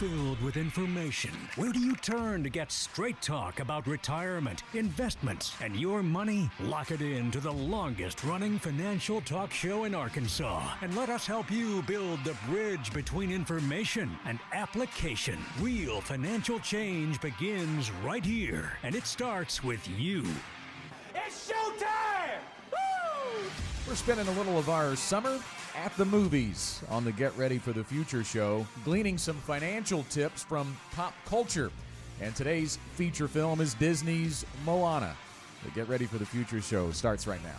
Filled with information. Where do you turn to get straight talk about retirement, investments, and your money? Lock it in to the longest running financial talk show in Arkansas and let us help you build the bridge between information and application. Real financial change begins right here, and it starts with you. It's showtime! Woo! We're spending a little of our summer at the movies on the Get Ready for the Future show, gleaning some financial tips from pop culture. And today's feature film is Disney's Moana. The Get Ready for the Future show starts right now.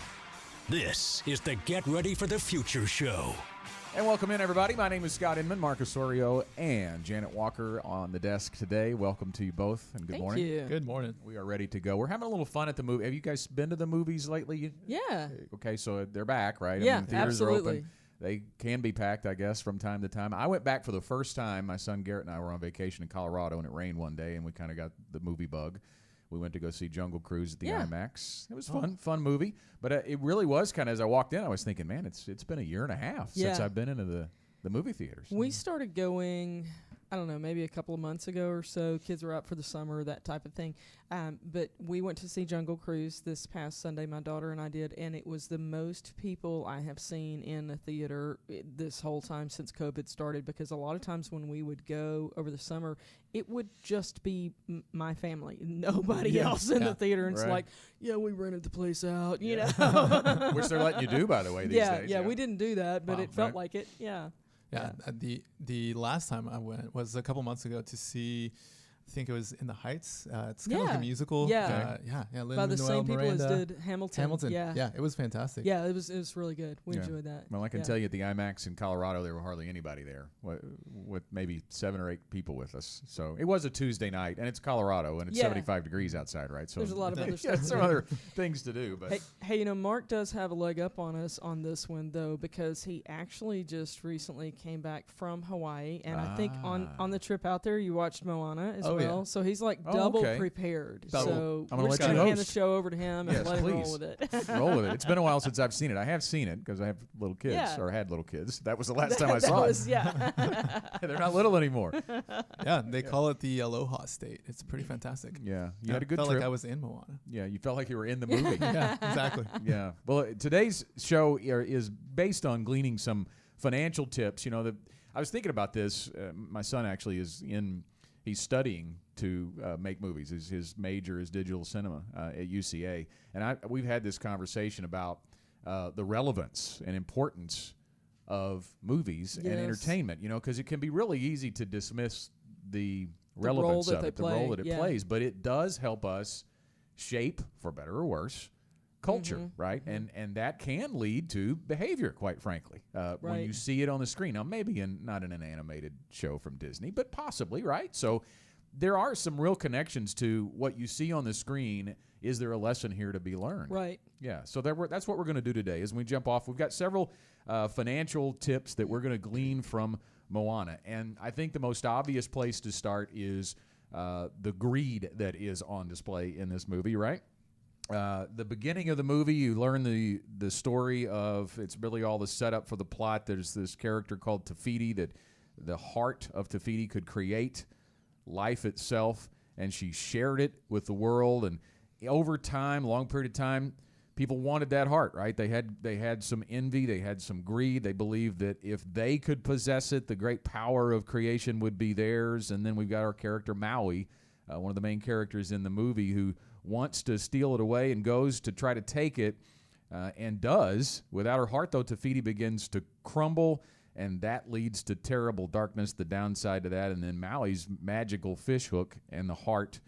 This is the Get Ready for the Future show. And welcome in, everybody. My name is Scott Inman, Mark Osorio, and Janet Walker on the desk today. Welcome to you both, and good morning. Thank you. Good morning. We are ready to go. We're having a little fun at the movie. Have you guys been to the movies lately? Yeah. Okay, so they're back, right? Yeah, theaters absolutely. are open. They can be packed, I guess, from time to time. I went back for the first time. My son Garrett and I were on vacation in Colorado, and it rained one day, and we kind of got the movie bug. We went to go see Jungle Cruise at the IMAX. It was fun movie. But it really was kind of, as I walked in, I was thinking, man, it's been a year and a half since I've been into the movie theaters. We started going, I don't know, maybe a couple of months ago or so. Kids were out for the summer, that type of thing. But we went to see Jungle Cruise this past Sunday, my daughter and I did, and it was the most people I have seen in a theater this whole time since COVID started, because a lot of times when we would go over the summer, it would just be my family, nobody else in the theater. And it's like, we rented the place out, you know. Which they're letting you do, by the way, these days. Yeah, we didn't do that, but it felt like it, Yeah. The last time I went was a couple months ago to see, I think it was In the Heights. It's kind of like a musical. Yeah. By the same people as did Hamilton. Yeah, it was fantastic. Yeah, it was really good. We enjoyed that. Well, I can tell you at the IMAX in Colorado, there were hardly anybody there, with maybe 7 or 8 people with us. So it was a Tuesday night, and it's Colorado, and it's 75 degrees outside, right? So there's a lot of other stuff. Some other things to do. But hey, Mark does have a leg up on us on this one, though, because he actually just recently came back from Hawaii, and I think on the trip out there, you watched Moana as well. Yeah. So he's like double prepared. So I'm we're just going to hand the show over to him and let him please. roll with it. Roll with it. It's been a while since I've seen it. I have seen it because I have little kids, or had little kids. That was the last time I saw it. They're not little anymore. Yeah, they call it the Aloha State. It's pretty fantastic. Yeah, you had a good felt trip. like I was in Moana. Yeah, you felt like you were in the movie. Yeah, exactly. Yeah. Well, today's show is based on gleaning some financial tips. You know, I was thinking about this. My son actually he's studying to make movies. His major is digital cinema at UCA. And we've had this conversation about the relevance and importance of movies and entertainment, because it can be really easy to dismiss the relevance of it, the role that it plays. But it does help us shape, for better or worse, culture, right? Mm-hmm. And that can lead to behavior, quite frankly, when you see it on the screen. Now, maybe not in an animated show from Disney, but possibly, right? So there are some real connections to what you see on the screen. Is there a lesson here to be learned? Right. Yeah, so that's what we're going to do today as we jump off. We've got several financial tips that we're going to glean from Moana. And I think the most obvious place to start is the greed that is on display in this movie, right? The beginning of the movie, you learn the story of, it's really all the setup for the plot. There's this character called Te Fiti, that the heart of Te Fiti could create life itself, and she shared it with the world. And over time, long period of time, people wanted that heart, right? They had some envy, they had some greed. They believed that if they could possess it, the great power of creation would be theirs. And then we've got our character Maui, one of the main characters in the movie, who wants to steal it away and goes to try to take it, and does. Without her heart, though, Te Fiti begins to crumble, and that leads to terrible darkness, the downside to that. And then Maui's magical fish hook and the heart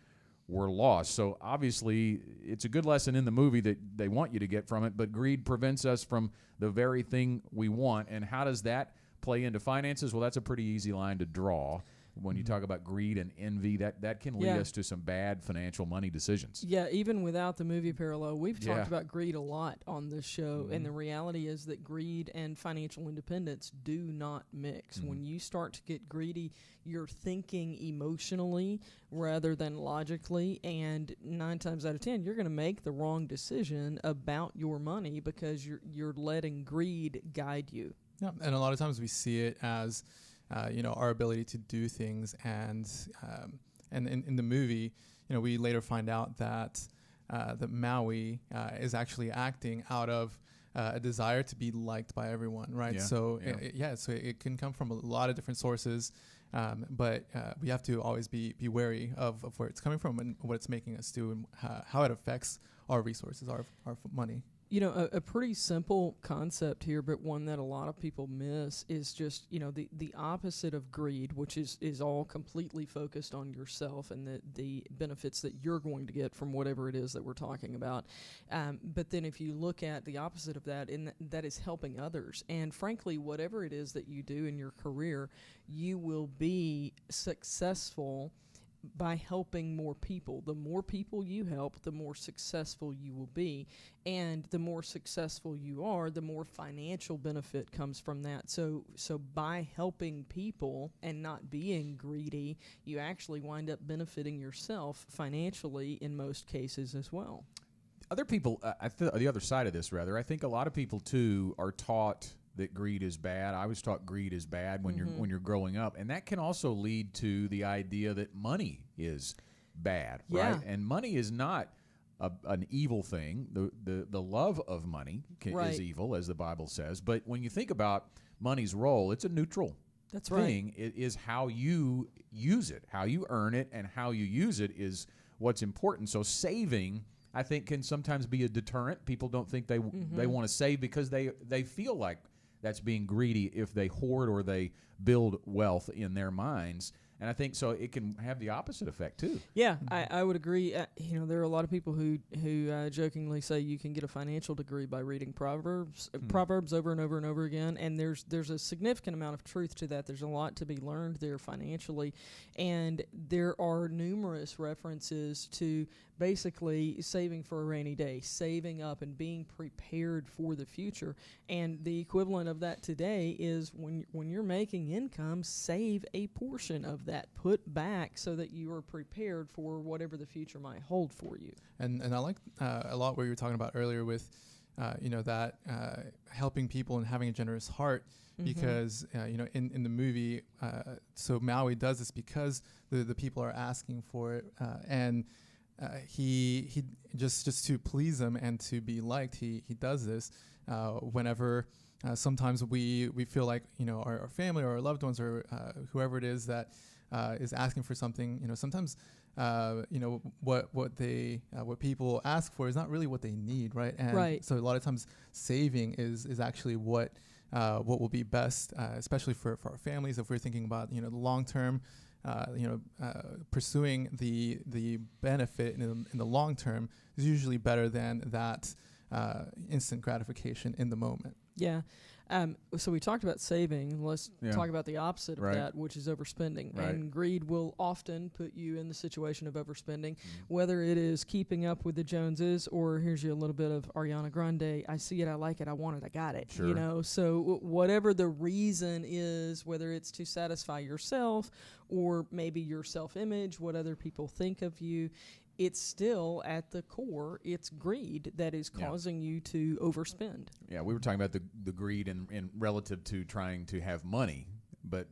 were lost. So obviously, it's a good lesson in the movie that they want you to get from it, but greed prevents us from the very thing we want. And how does that play into finances? Well, that's a pretty easy line to draw. When you talk about greed and envy, that can lead us to some bad financial money decisions. Yeah, even without the movie parallel, we've talked about greed a lot on this show, and the reality is that greed and financial independence do not mix. When you start to get greedy, you're thinking emotionally rather than logically, and 9 times out of 10, you're going to make the wrong decision about your money because you're letting greed guide you. Yeah, and a lot of times we see it as our ability to do things. And in the movie, we later find out that Maui is actually acting out of a desire to be liked by everyone, right? So it can come from a lot of different sources, but we have to always be wary of where it's coming from and what it's making us do, and how it affects our resources, our money. A pretty simple concept here, but one that a lot of people miss is just, the opposite of greed, which is all completely focused on yourself and the benefits that you're going to get from whatever it is that we're talking about. But then if you look at the opposite of that, that is helping others. And frankly, whatever it is that you do in your career, you will be successful by helping more people. The more people you help, the more successful you will be. And the more successful you are, the more financial benefit comes from that. So by helping people and not being greedy, you actually wind up benefiting yourself financially in most cases as well. Other people, the other side of this, rather, I think a lot of people, too, are taught that greed is bad. I was taught greed is bad when you're growing up, and that can also lead to the idea that money is bad, right? And money is not an evil thing. The love of money is evil, as the Bible says. But when you think about money's role, it's a neutral thing. It is how you use it, how you earn it, and how you use it is what's important. So saving, I think, can sometimes be a deterrent. People don't think they want to save because they feel like that's being greedy if they hoard or they build wealth in their minds. And I think so it can have the opposite effect, too. Yeah, I would agree. There are a lot of people who jokingly say you can get a financial degree by reading Proverbs over and over and over again. And there's a significant amount of truth to that. There's a lot to be learned there financially. And there are numerous references to basically saving for a rainy day, saving up and being prepared for the future. And the equivalent of that today is when you're making income, save a portion of that, put back so that you are prepared for whatever the future might hold for you. And I like a lot what you were talking about earlier with that helping people and having a generous heart, because in the movie, so Maui does this because the people are asking for it, and he just to please them and to be liked, he does this whenever sometimes we feel like our family or our loved ones or whoever it is that is asking for something. Sometimes what people ask for is not really what they need, right? And so a lot of times saving is actually what will be best, especially for our families. If we're thinking about the long term, pursuing the benefit in the long term is usually better than that instant gratification in the moment. Yeah. So we talked about saving. Let's talk about the opposite of that, which is overspending. Right. And greed will often put you in the situation of overspending, whether it is keeping up with the Joneses or here's you a little bit of Ariana Grande. I see it, I like it, I want it, I got it. Sure. So whatever the reason is, whether it's to satisfy yourself or maybe your self-image, what other people think of you, it's still at the core, it's greed that is causing you to overspend. Yeah, we were talking about the greed in relative to trying to have money, but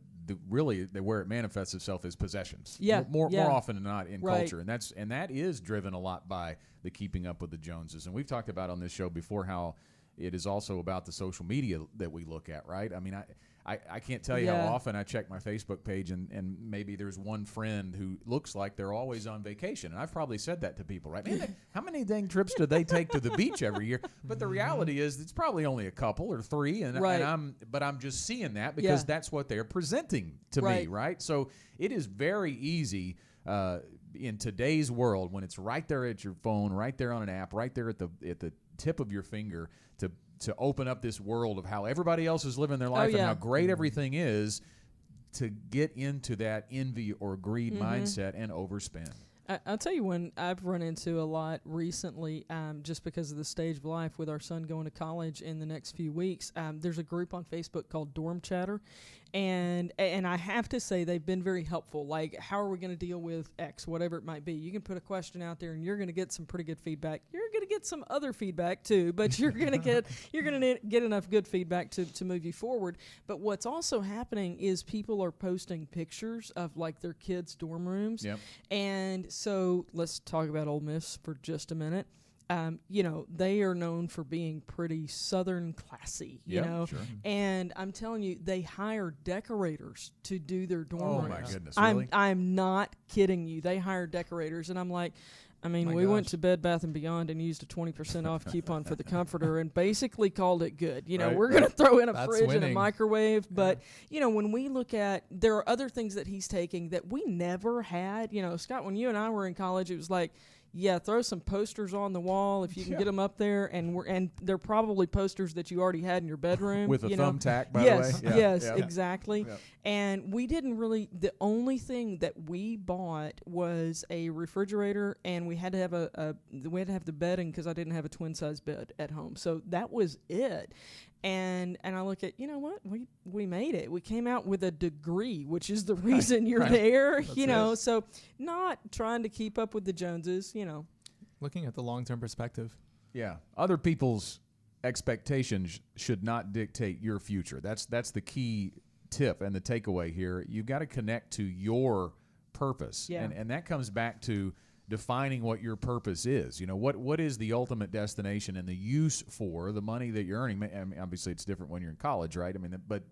really where it manifests itself is possessions. More often than not in culture, and that is driven a lot by the keeping up with the Joneses. And we've talked about on this show before how it is also about the social media that we look at, right? I mean, I can't tell you how often I check my Facebook page and maybe there's one friend who looks like they're always on vacation. And I've probably said that to people, right? Man, how many dang trips do they take to the beach every year? But the reality is it's probably only a couple or three. And I'm just seeing that because that's what they're presenting to me, right? So it is very easy in today's world when it's right there at your phone, right there on an app, right there at the tip of your finger to open up this world of how everybody else is living their life and how great everything is, to get into that envy or greed mindset and overspend. I'll tell you when I've run into a lot recently, just because of the stage of life with our son going to college in the next few weeks. There's a group on Facebook called Dorm Chatter, and I have to say they've been very helpful. Like, how are we going to deal with X, whatever it might be? You can put a question out there, and you're going to get some pretty good feedback. You're going to get some other feedback too, but you're gonna get enough good feedback to move you forward. But what's also happening is people are posting pictures of like their kids' dorm rooms. Yep. And so let's talk about Ole Miss for just a minute. They are known for being pretty Southern classy, you know. Sure. And I'm telling you, they hire decorators to do their dorm Oh rooms. my goodness, really? I'm not kidding you. They hire decorators, and I'm like, we went to Bed Bath & Beyond and used a 20% off coupon for the comforter and basically called it good. We're going to throw in a fridge and a microwave. But, when we look at, there are other things that he's taking that we never had. Scott, when you and I were in college, it was like, yeah, throw some posters on the wall if you can get them up there, and they're probably posters that you already had in your bedroom with a thumbtack. By yes, the way, yes, exactly. Yep. And we didn't really. The only thing that we bought was a refrigerator, and we had to have the bedding because I didn't have a twin size bed at home. So that was it. And I look at, we made it. We came out with a degree, which is the reason you're there, So not trying to keep up with the Joneses, Looking at the long-term perspective. Yeah. Other people's expectations should not dictate your future. That's the key tip and the takeaway here. You've got to connect to your purpose. Yeah. And that comes back to defining what your purpose is. What is the ultimate destination and the use for the money that you're earning? Obviously it's different when you're in college, right? But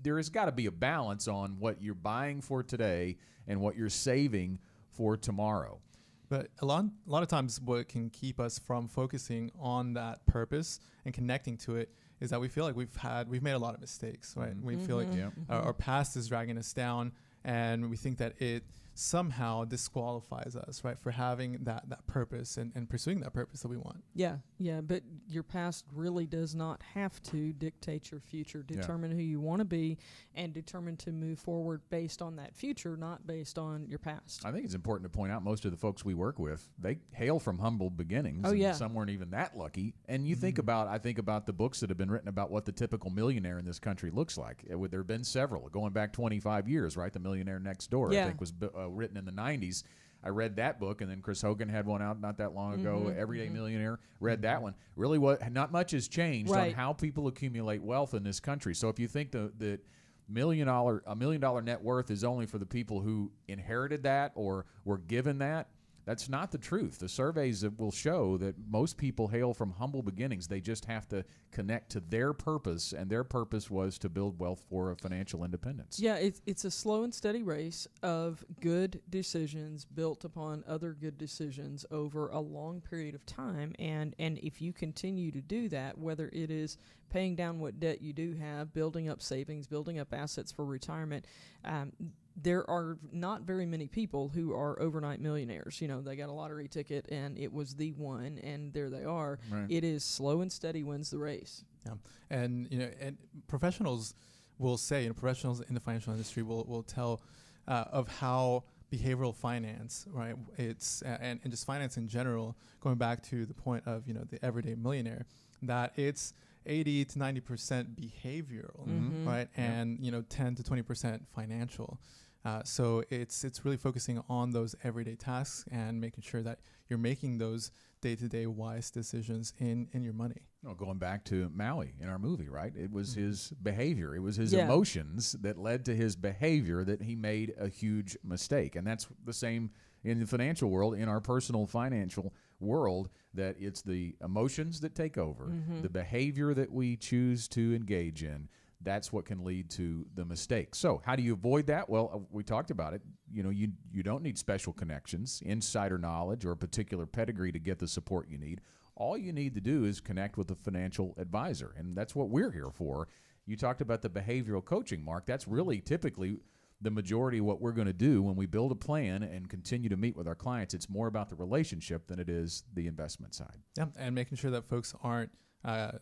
there has got to be a balance on what you're buying for today and what you're saving for tomorrow. But a lot of times what can keep us from focusing on that purpose and connecting to it is that we feel like we've made a lot of mistakes, right? Mm-hmm. We feel like our past is dragging us down, and we think that it somehow disqualifies us, right, for having that purpose and pursuing that purpose that we want. Yeah, but your past really does not have to dictate your future. Determine who you want to be and determine to move forward based on that future, not based on your past. I think it's important to point out most of the folks we work with, they hail from humble beginnings. Oh, yeah. And some weren't even that lucky. And you think about the books that have been written about what the typical millionaire in this country looks like. There have been several going back 25 years, right? The Millionaire Next Door, I think, was written in the 90s. I read that book, and then Chris Hogan had one out not that long ago, Everyday Millionaire. Read that one. Really, not much has changed on how people accumulate wealth in this country. So if you think that $1 million net worth is only for the people who inherited that or were given that, that's not the truth. The surveys will show that most people hail from humble beginnings. They just have to connect to their purpose, and their purpose was to build wealth for financial independence. Yeah, it's a slow and steady race of good decisions built upon other good decisions over a long period of time. And if you continue to do that, whether it is paying down what debt you do have, building up savings, building up assets for retirement, there are not very many people who are overnight millionaires. They got a lottery ticket and it was the one, and there they are. Right. It is slow and steady wins the race. Yeah, and professionals will say, professionals in the financial industry will tell of how behavioral finance, right? It's and just finance in general, going back to the point of the everyday millionaire, that it's 80 to 90% behavioral, right, and 10 to 20% financial. So it's really focusing on those everyday tasks and making sure that you're making those day-to-day wise decisions in your money. Going back to Maui in our movie, right? It was his behavior. It was his emotions that led to his behavior that he made a huge mistake. And that's the same in the financial world, in our personal financial world, that it's the emotions that take over, the behavior that we choose to engage in. That's what can lead to the mistake. So how do you avoid that? Well, we talked about it. You don't need special connections, insider knowledge, or a particular pedigree to get the support you need. All you need to do is connect with a financial advisor, and that's what we're here for. You talked about the behavioral coaching, Mark. That's really typically the majority of what we're going to do when we build a plan and continue to meet with our clients. It's more about the relationship than it is the investment side. Yeah, and making sure that folks aren't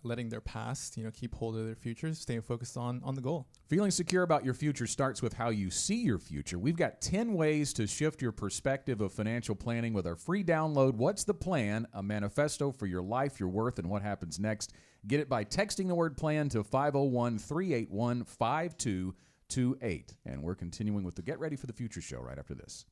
letting their past, keep hold of their futures, staying focused on the goal. Feeling secure about your future starts with how you see your future. We've got 10 ways to shift your perspective of financial planning with our free download, What's the Plan? A manifesto for your life, your worth, and what happens next. Get it by texting the word plan to 501-381-5228. And we're continuing with the Get Ready for the Future show right after this.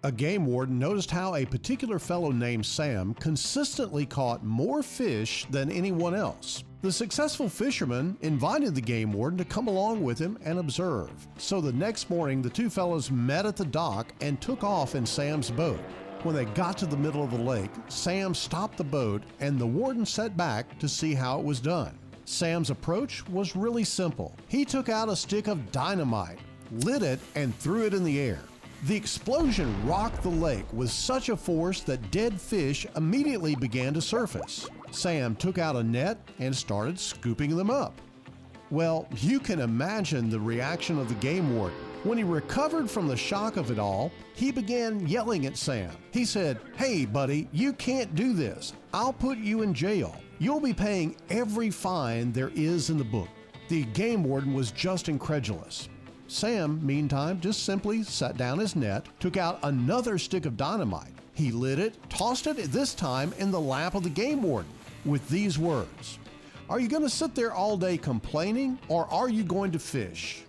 A game warden noticed how a particular fellow named Sam consistently caught more fish than anyone else. The successful fisherman invited the game warden to come along with him and observe. So the next morning, the two fellows met at the dock and took off in Sam's boat. When they got to the middle of the lake, Sam stopped the boat and the warden sat back to see how it was done. Sam's approach was really simple. He took out a stick of dynamite, lit it, and threw it in the air. The explosion rocked the lake with such a force that dead fish immediately began to surface. Sam took out a net and started scooping them up. Well, you can imagine the reaction of the game warden. When he recovered from the shock of it all, he began yelling at Sam. He said, "Hey, buddy, you can't do this. I'll put you in jail. You'll be paying every fine there is in the book." The game warden was just incredulous. Sam, meantime, just simply set down his net, took out another stick of dynamite. He lit it, tossed it, this time in the lap of the game warden, with these words, "Are you going to sit there all day complaining, or are you going to fish?"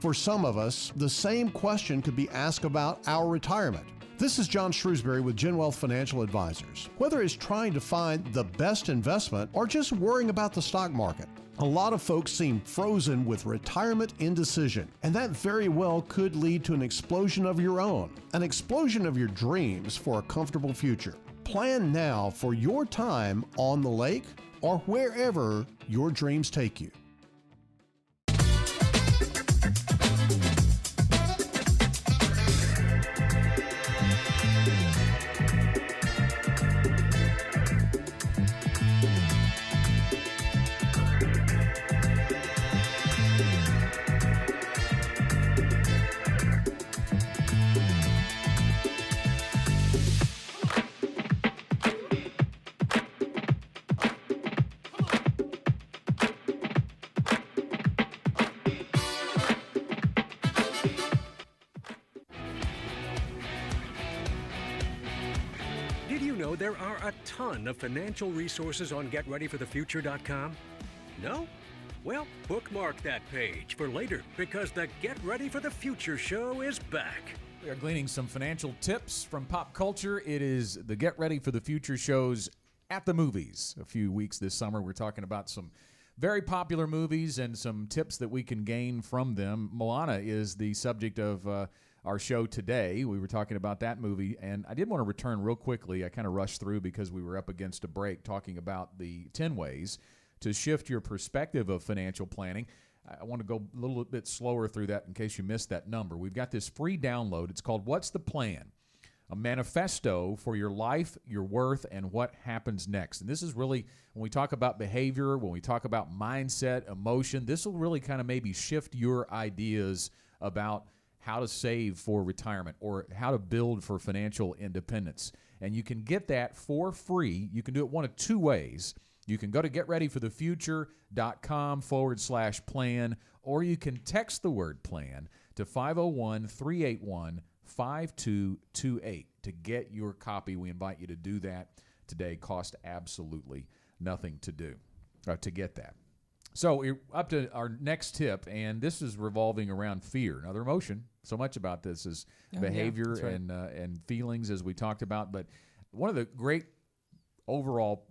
For some of us, the same question could be asked about our retirement. This is John Shrewsbury with Gen Wealth Financial Advisors. Whether it's trying to find the best investment or just worrying about the stock market, a lot of folks seem frozen with retirement indecision, and that very well could lead to an explosion of your own, an explosion of your dreams for a comfortable future. Plan now for your time on the lake or wherever your dreams take you. Did you know there are a ton of financial resources on GetReadyForTheFuture.com? No? Well, bookmark that page for later because the Get Ready for the Future show is back. We are gleaning some financial tips from pop culture. It is the Get Ready for the Future shows at the movies. A few weeks this summer, we're talking about some very popular movies and some tips that we can gain from them. Moana is the subject of our show today. We were talking about that movie, and I did want to return real quickly. I kind of rushed through because we were up against a break talking about the 10 ways to shift your perspective of financial planning. I want to go a little bit slower through that in case you missed that number. We've got this free download. It's called What's the Plan? A manifesto for your life, your worth, and what happens next. And this is really, when we talk about behavior, when we talk about mindset, emotion, this will really kind of maybe shift your ideas about how to save for retirement or how to build for financial independence. And you can get that for free. You can do it one of two ways. You can go to getreadyforthefuture.com/plan, or you can text the word plan to 501-381-5228 to get your copy. We invite you to do that today. Cost absolutely nothing to do, to get that. So we're up to our next tip, and this is revolving around fear. Another emotion. So much about this is behavior right. and feelings, as we talked about. But one of the great overall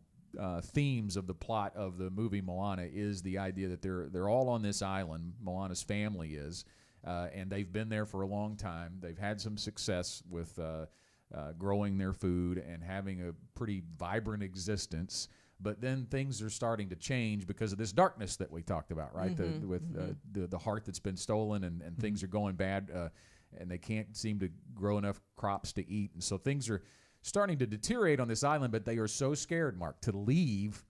themes of the plot of the movie Moana is the idea that they're all on this island. Moana's family is, and they've been there for a long time. They've had some success with growing their food and having a pretty vibrant existence. But then things are starting to change because of this darkness that we talked about, right? The heart that's been stolen and things are going bad, and they can't seem to grow enough crops to eat. And so things are starting to deteriorate on this island, but they are so scared, Mark, to leave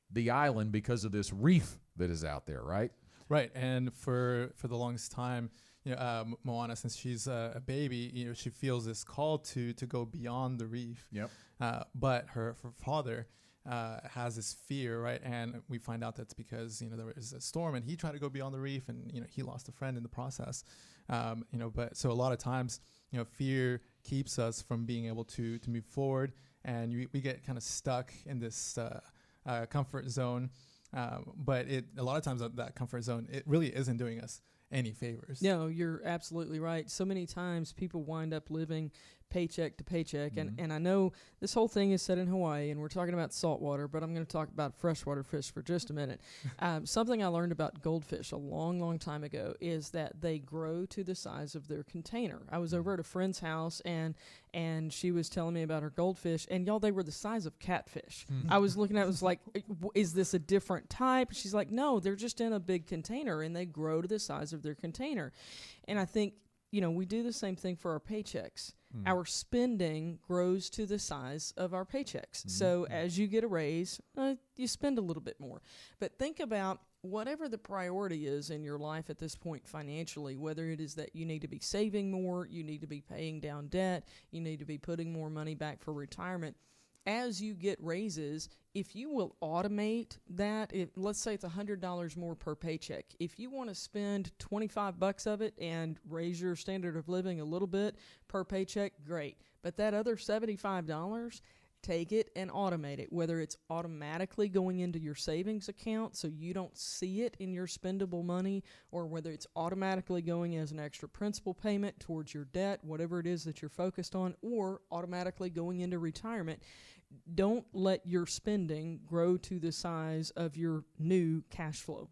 the island because of this reef that is out there, right? Right, and for the longest time, Moana, since she's a baby, she feels this call to go beyond the reef. Yep. But her father has this fear, right? And we find out that's because there was a storm, and he tried to go beyond the reef, and he lost a friend in the process. But so a lot of times, fear keeps us from being able to move forward, and we get kind of stuck in this comfort zone. But a lot of times that comfort zone, it really isn't doing us any favors. No, you're absolutely right. So many times people wind up living paycheck to paycheck. And I know this whole thing is set in Hawaii, and we're talking about saltwater, but I'm going to talk about freshwater fish for just a minute. Something I learned about goldfish a long, long time ago is that they grow to the size of their container. I was over at a friend's house, and she was telling me about her goldfish, and y'all, they were the size of catfish. I was looking at it, was like, is this a different type? She's like, no, they're just in a big container, and they grow to the size of their container. And I think, we do the same thing for our paychecks. Our spending grows to the size of our paychecks. So as you get a raise, you spend a little bit more. But think about whatever the priority is in your life at this point financially, whether it is that you need to be saving more, you need to be paying down debt, you need to be putting more money back for retirement. As you get raises, if you will automate that, let's say it's $100 more per paycheck. If you want to spend $25 of it and raise your standard of living a little bit per paycheck, great. But that other $75, take it and automate it, whether it's automatically going into your savings account so you don't see it in your spendable money, or whether it's automatically going as an extra principal payment towards your debt, whatever it is that you're focused on, or automatically going into retirement. Don't let your spending grow to the size of your new cash flow.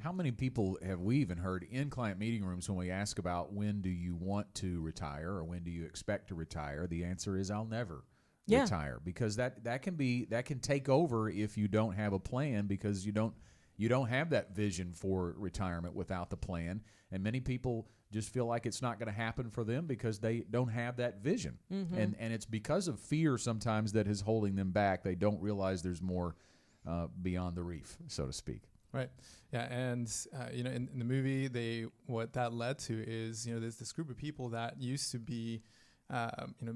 How many people have we even heard in client meeting rooms when we ask about when do you want to retire or when do you expect to retire? The answer is I'll never retire, because that can take over if you don't have a plan, because you don't have that vision for retirement without the plan. And many people just feel like it's not going to happen for them because they don't have that vision. And it's because of fear sometimes that is holding them back. They don't realize there's more beyond the reef, so to speak. Right. Yeah. And, in the movie, what that led to is, there's this group of people that used to be,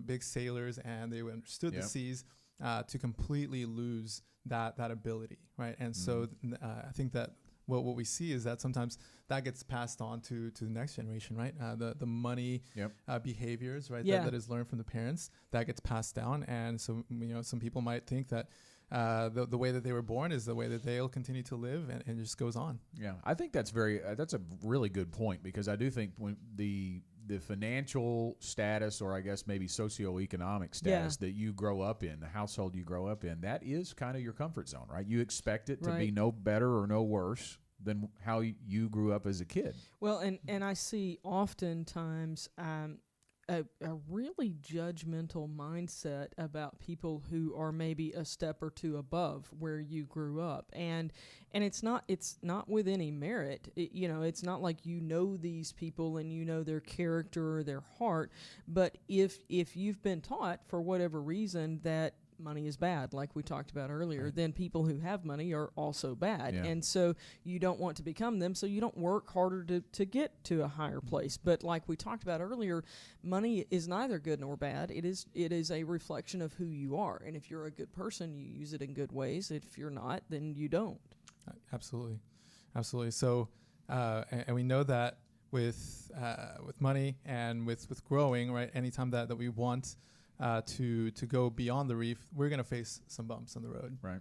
big sailors, and they understood the seas, to completely lose that ability. Right. And so I think that what we see is that sometimes that gets passed on to the next generation, right? The money behaviors, right? That is learned from the parents, that gets passed down. And so, some people might think that the way that they were born is the way that they'll continue to live, and it just goes on. Yeah, I think that's a really good point, because I do think when the financial status, or I guess maybe socioeconomic status that you grow up in, the household you grow up in, that is kind of your comfort zone, right? You expect it to be no better or no worse than how you grew up as a kid. Well, and I see oftentimes a really judgmental mindset about people who are maybe a step or two above where you grew up, and it's not with any merit. It's not like these people and their character or their heart, but if you've been taught for whatever reason that money is bad, like we talked about earlier, then people who have money are also bad. And so you don't want to become them, so you don't work harder to get to a higher place. But like we talked about earlier, money is neither good nor bad. It is a reflection of who you are. And if you're a good person, you use it in good ways. If you're not, then you don't. Absolutely. So, and we know that with money and with growing, right, anytime that we want to go beyond the reef, we're going to face some bumps on the road. Right.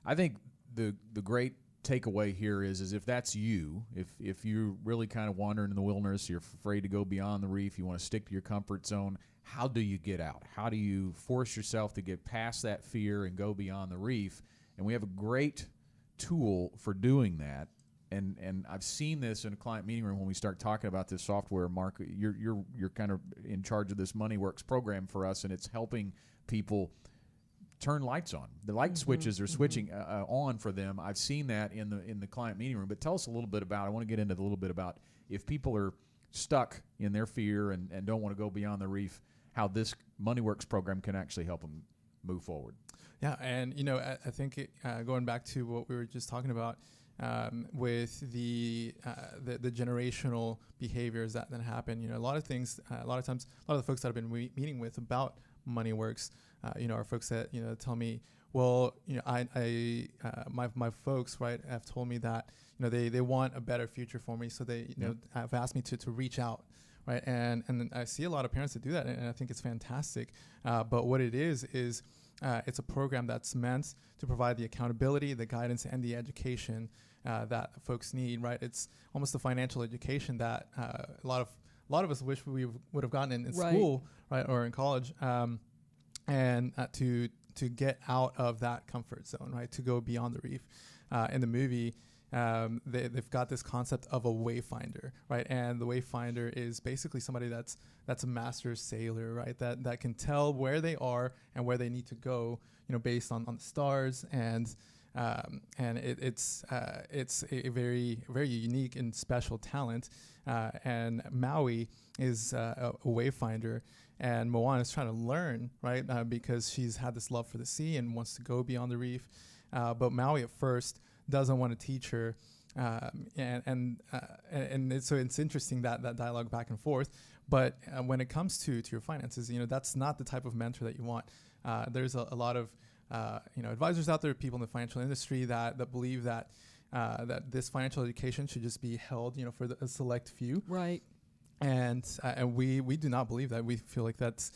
I think the great takeaway here is if that's you, if you're really kind of wandering in the wilderness, you're afraid to go beyond the reef, you want to stick to your comfort zone, how do you get out? How do you force yourself to get past that fear and go beyond the reef? And we have a great tool for doing that. And I've seen this in a client meeting room when we start talking about this software. Mark, you're kind of in charge of this MoneyWorks program for us, and it's helping people turn lights on. The light switches are switching on for them. I've seen that in the client meeting room. But tell us a little bit about. I want to get into a little bit about if people are stuck in their fear and don't want to go beyond the reef, how this MoneyWorks program can actually help them move forward. Yeah, and I think going back to what we were just talking about. With the generational behaviors that happen, a lot of things, a lot of times, a lot of the folks that I've been meeting with about MoneyWorks, are folks that tell me, well, my folks, right, have told me that they want a better future for me, so they have asked me to reach out, right, and I see a lot of parents that do that, and I think it's fantastic. But what it is it's a program that's meant to provide the accountability, the guidance, and the education that folks need, right? It's almost a financial education that a lot a lot of us wish we would have gotten in Right. school, right, or in college, and to get out of that comfort zone, right, to go beyond the reef. In the movie, they've got this concept of a wayfinder, right, and the wayfinder is basically somebody that's a master sailor, right, that can tell where they are and where they need to go, based on the stars, and it's a very, very unique and special talent. And Maui is a wayfinder, and Moana is trying to learn, right, because she's had this love for the sea and wants to go beyond the reef. But Maui at first doesn't want to teach her, and it's interesting that dialogue back and forth. But when it comes to your finances, that's not the type of mentor that you want. There's a lot of advisors out there, people in the financial industry that believe that this financial education should just be held, for a select few. Right. And we do not believe that. We feel like that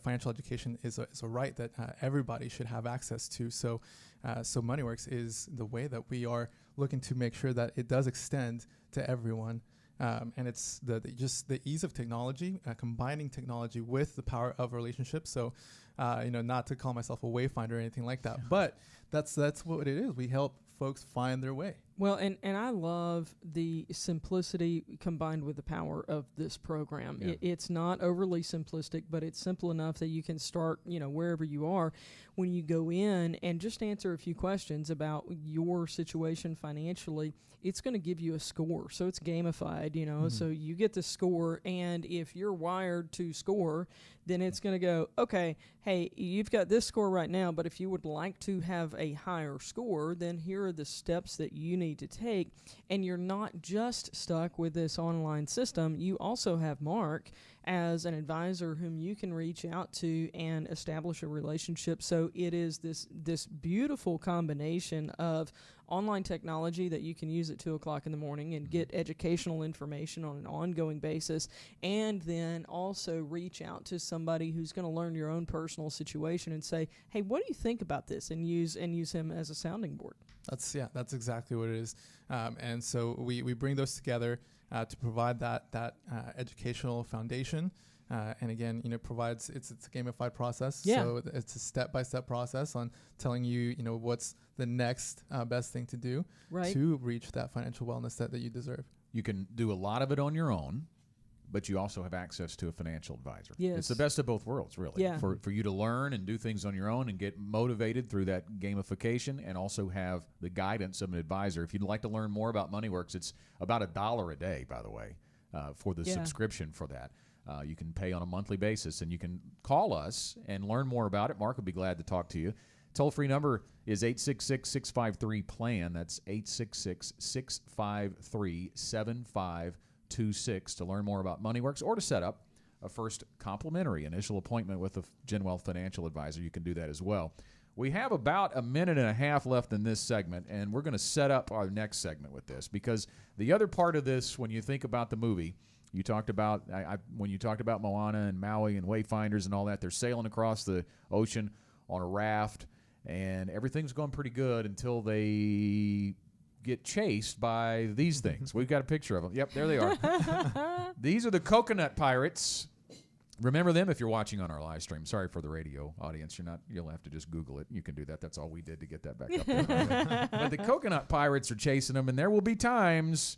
financial education is a right that everybody should have access to. So MoneyWorks is the way that we are looking to make sure that it does extend to everyone. And it's the ease of technology, combining technology with the power of relationships. So, not to call myself a wayfinder or anything like that, but that's what it is. We help folks find their way. Well, and I love the simplicity combined with the power of this program. Yeah. It's not overly simplistic, but it's simple enough that you can start, wherever you are. When you go in and just answer a few questions about your situation financially, it's going to give you a score. So it's gamified, so you get the score, and if you're wired to score, then it's going to go, okay, hey, you've got this score right now, but if you would like to have a higher score, then here are the steps that you need to take. And you're not just stuck with this online system. You also have Mark as an advisor whom you can reach out to and establish a relationship. So it is this beautiful combination of online technology that you can use at 2 o'clock in the morning and get educational information on an ongoing basis, and then also reach out to somebody who's going to learn your own personal situation and say, hey, what do you think about this? And use him as a sounding board. That's exactly what it is. And so we bring those together to provide that educational foundation. And again, provides it's a gamified process. Yeah. So it's a step-by-step process on telling you, what's the next best thing to do to reach that financial wellness that you deserve. You can do a lot of it on your own, but you also have access to a financial advisor. Yes. It's the best of both worlds, really. Yeah. For you to learn and do things on your own and get motivated through that gamification, and also have the guidance of an advisor. If you'd like to learn more about MoneyWorks, it's about $1 a day, by the way, for the subscription for that. You can pay on a monthly basis, and you can call us and learn more about it. Mark would be glad to talk to you. Toll-free number is 866-653-PLAN. That's 866-653-7526 to learn more about MoneyWorks, or to set up a first complimentary initial appointment with a GenWealth financial advisor. You can do that as well. We have about a minute and a half left in this segment, and we're going to set up our next segment with this, because the other part of this, when you think about the movie, you talked about when you talked about Moana and Maui and wayfinders and all that, they're sailing across the ocean on a raft, and everything's going pretty good until they get chased by these things. We've got a picture of them. Yep, there they are. These are the coconut pirates. Remember them if you're watching on our live stream. Sorry for the radio audience. You'll have to just Google it. You can do that. That's all we did to get that back up there. But the coconut pirates are chasing them, and there will be times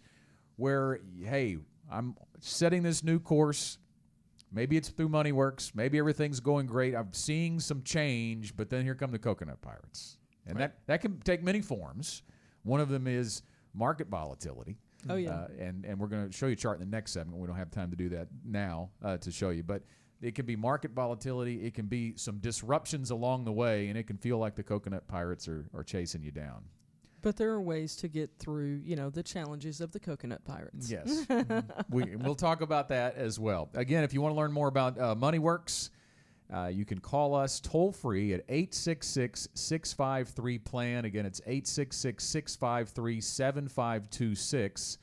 where, hey, I'm setting this new course. Maybe it's through MoneyWorks. Maybe everything's going great. I'm seeing some change, but then here come the coconut pirates. And that can take many forms. One of them is market volatility. Oh, yeah. And we're going to show you a chart in the next segment. We don't have time to do that now to show you. But it can be market volatility. It can be some disruptions along the way, and it can feel like the coconut pirates are chasing you down. But there are ways to get through, the challenges of the coconut pirates. Yes. We'll talk about that as well. Again, if you want to learn more about MoneyWorks, you can call us toll-free at 866-653-PLAN. Again, it's 866-653-7526.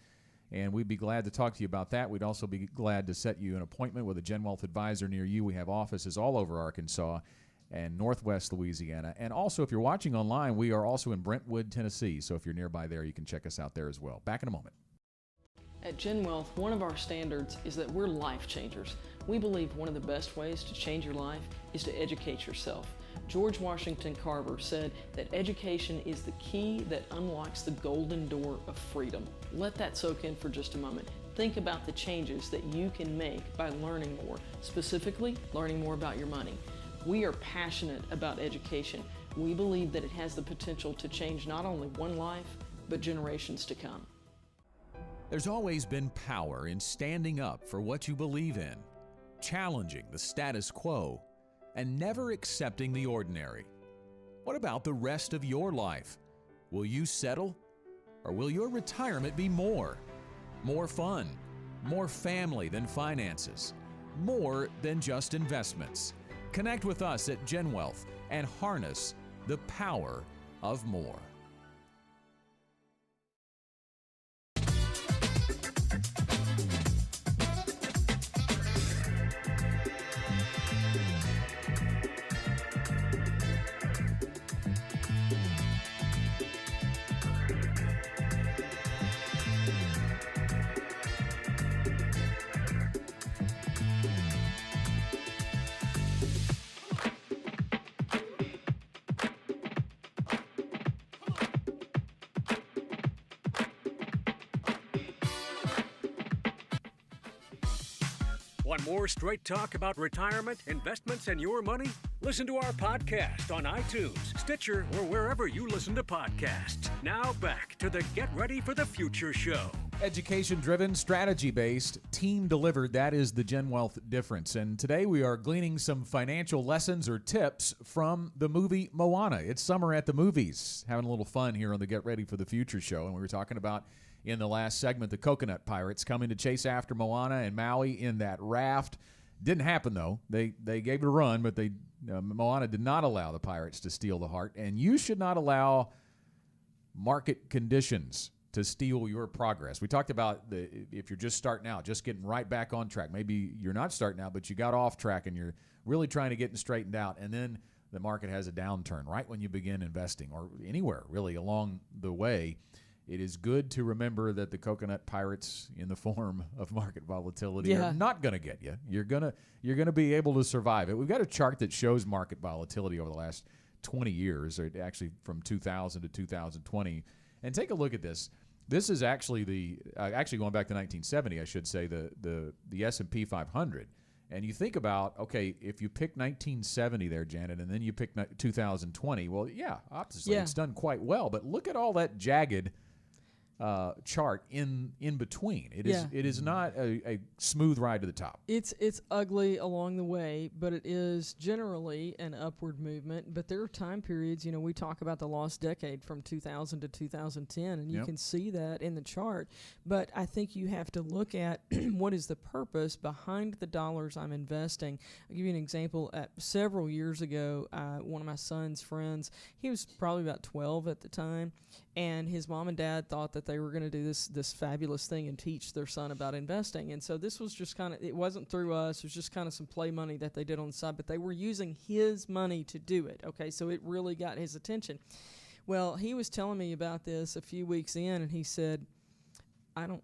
And we'd be glad to talk to you about that. We'd also be glad to set you an appointment with a GenWealth advisor near you. We have offices all over Arkansas and Northwest Louisiana. And also, if you're watching online, we are also in Brentwood, Tennessee. So if you're nearby there, you can check us out there as well. Back in a moment. At Gen Wealth, one of our standards is that we're life changers. We believe one of the best ways to change your life is to educate yourself. George Washington Carver said that education is the key that unlocks the golden door of freedom. Let that soak in for just a moment. Think about the changes that you can make by learning more, specifically learning more about your money. We are passionate about education. We believe that it has the potential to change not only one life, but generations to come. There's always been power in standing up for what you believe in, challenging the status quo, and never accepting the ordinary. What about the rest of your life? Will you settle? Or will your retirement be more? More fun, more family than finances, more than just investments. Connect with us at Gen Wealth and harness the power of more. Want more straight talk about retirement, investments, and your money? Listen to our podcast on iTunes, Stitcher, or wherever you listen to podcasts. Now back to the Get Ready for the Future show. Education-driven, strategy-based, team-delivered, that is the Gen Wealth difference. And today we are gleaning some financial lessons or tips from the movie Moana. It's summer at the movies. Having a little fun here on the Get Ready for the Future show. And we were talking about, in the last segment, the coconut pirates coming to chase after Moana and Maui in that raft. Didn't happen, though. They gave it a run, but Moana did not allow the pirates to steal the heart. And you should not allow market conditions to steal your progress. We talked about if you're just starting out, just getting right back on track. Maybe you're not starting out, but you got off track and you're really trying to get straightened out. And then the market has a downturn right when you begin investing, or anywhere really along the way. It is good to remember that the coconut pirates, in the form of market volatility, are not going to get you. You're gonna be able to survive it. We've got a chart that shows market volatility over the last 20 years, or actually from 2000 to 2020. And take a look at this. This is actually actually going back to 1970, I should say, the S&P 500. And you think about, okay, if you pick 1970 there, Janet, and then you pick 2020, well, yeah, obviously it's done quite well. But look at all that jagged chart in between. It is not a smooth ride to the top. It's ugly along the way, but it is generally an upward movement. But there are time periods, we talk about the lost decade from 2000 to 2010, and you can see that in the chart. But I think you have to look at what is the purpose behind the dollars I'm investing. I'll give you an example. Several years ago, one of my son's friends, he was probably about 12 at the time, and his mom and dad thought that they were going to do this fabulous thing and teach their son about investing. And so this was just kind of, it wasn't through us, it was just kind of some play money that they did on the side, but they were using his money to do it, okay? So it really got his attention. Well, he was telling me about this a few weeks in, and he said, I don't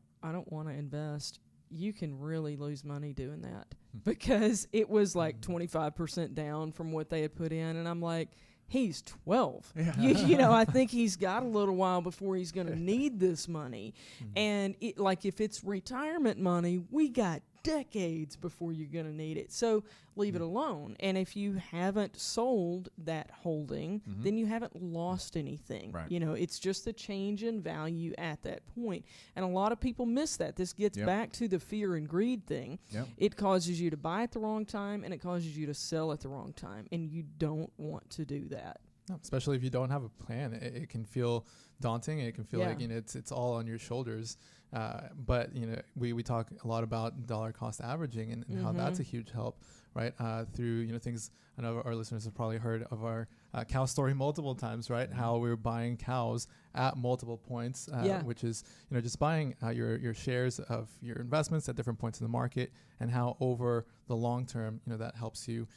want to invest. You can really lose money doing that, because it was like 25% down from what they had put in, and I'm like, he's 12. I think he's got a little while before he's going to need this money. And if it's retirement money, we got decades before you're going to need it. So leave it alone. And if you haven't sold that holding, then you haven't lost anything. Right. It's just a change in value at that point. And a lot of people miss that. This gets back to the fear and greed thing. It causes you to buy at the wrong time, and it causes you to sell at the wrong time. And you don't want to do that. No, especially if you don't have a plan. It can feel daunting. It can feel like it's all on your shoulders. But we talk a lot about dollar cost averaging and how that's a huge help, right? Through things. I know our listeners have probably heard of our cow story multiple times, right? How we're buying cows at multiple points, which is just buying your shares of your investments at different points in the market, and how over the long term that helps you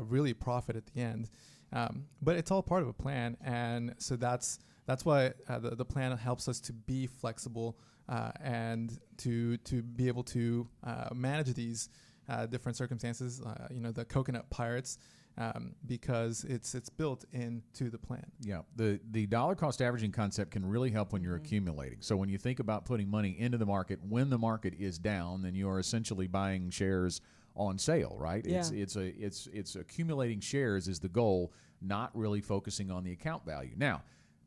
really profit at the end. But it's all part of a plan, and so that's why the plan helps us to be flexible and to be able to manage these different circumstances, the coconut pirates, because it's built into the plan. Yeah, the dollar cost averaging concept can really help when you're accumulating. So when you think about putting money into the market when the market is down, then you are essentially buying shares on sale, right? Yeah. It's accumulating shares is the goal, not really focusing on the account value. Now,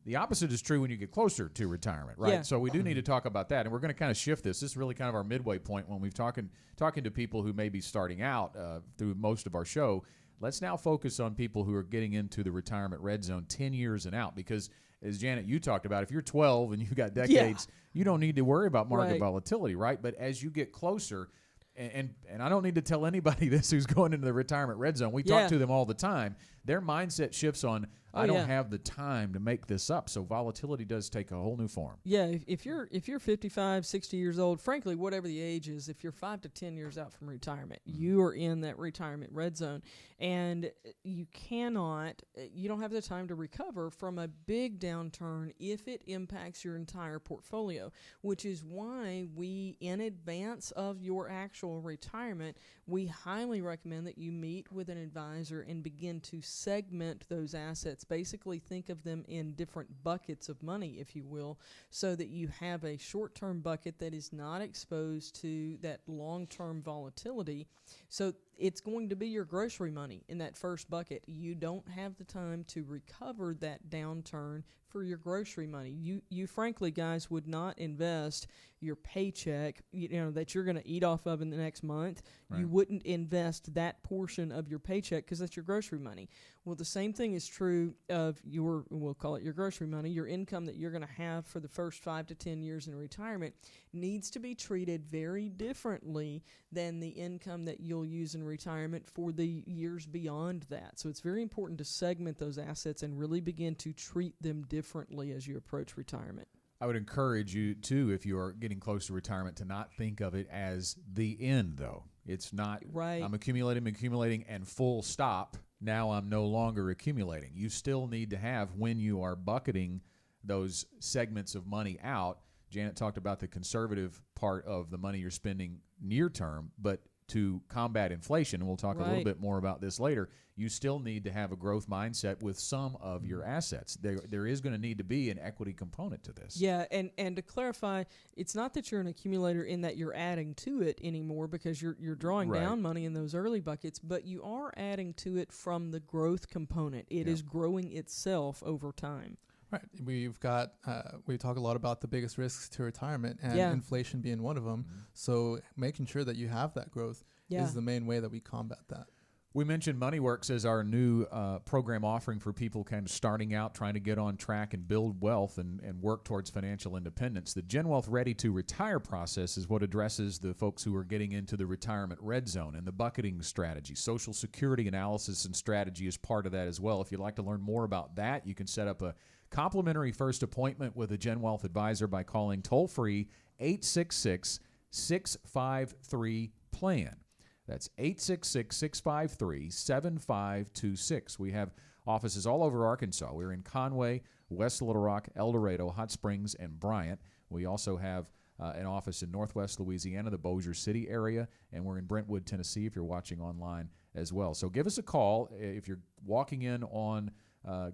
the opposite is true when you get closer to retirement, right? Yeah. So we do need to talk about that, and we're going to kind of shift this. This is really kind of our midway point when we've talking to people who may be starting out through most of our show. Let's now focus on people who are getting into the retirement red zone 10 years and out, because as Janet, you talked about, if you're 12 and you've got decades, you don't need to worry about market volatility, right? But as you get closer, and I don't need to tell anybody this who's going into the retirement red zone. We talk to them all the time. Their mindset shifts on, I don't have the time to make this up. So volatility does take a whole new form. Yeah, if you're 55, 60 years old, frankly, whatever the age is, if you're 5 to 10 years out from retirement, you are in that retirement red zone. And you don't have the time to recover from a big downturn if it impacts your entire portfolio, which is why we, in advance of your actual retirement, we highly recommend that you meet with an advisor and begin to segment those assets. Basically, think of them in different buckets of money, if you will, so that you have a short-term bucket that is not exposed to that long-term volatility. So it's going to be your grocery money in that first bucket. You don't have the time to recover that downturn for your grocery money. You frankly, guys, would not invest your paycheck, that you're going to eat off of in the next month. Right. You wouldn't invest that portion of your paycheck because that's your grocery money. Well, the same thing is true of we'll call it your grocery money. Your income that you're going to have for the first 5 to 10 years in retirement needs to be treated very differently than the income that you'll use in retirement for the years beyond that. So it's very important to segment those assets and really begin to treat them differently as you approach retirement. I would encourage you, too, if you are getting close to retirement, to not think of it as the end, though. It's not, I'm accumulating, and full stop. Now I'm no longer accumulating. You still need to have, when you are bucketing those segments of money out, Janet talked about the conservative part of the money you're spending near term, but to combat inflation, and we'll talk a little bit more about this later, you still need to have a growth mindset with some of your assets. There is going to need to be an equity component to this. Yeah, and to clarify, it's not that you're an accumulator in that you're adding to it anymore because you're drawing down money in those early buckets, but you are adding to it from the growth component. It is growing itself over time. Right. We've got, we talk a lot about the biggest risks to retirement and inflation being one of them. Mm-hmm. So making sure that you have that growth is the main way that we combat that. We mentioned MoneyWorks as our new program offering for people kind of starting out, trying to get on track and build wealth and work towards financial independence. The Gen Wealth Ready to Retire process is what addresses the folks who are getting into the retirement red zone and the bucketing strategy. Social Security analysis and strategy is part of that as well. If you'd like to learn more about that, you can set up a complimentary first appointment with a Gen Wealth advisor by calling toll-free 866-653-PLAN. That's 866-653-7526. We have offices all over Arkansas. We're in Conway, West Little Rock, El Dorado, Hot Springs, and Bryant. We also have an office in Northwest Louisiana, the Bossier City area, and we're in Brentwood, Tennessee, if you're watching online as well. So give us a call if you're walking in on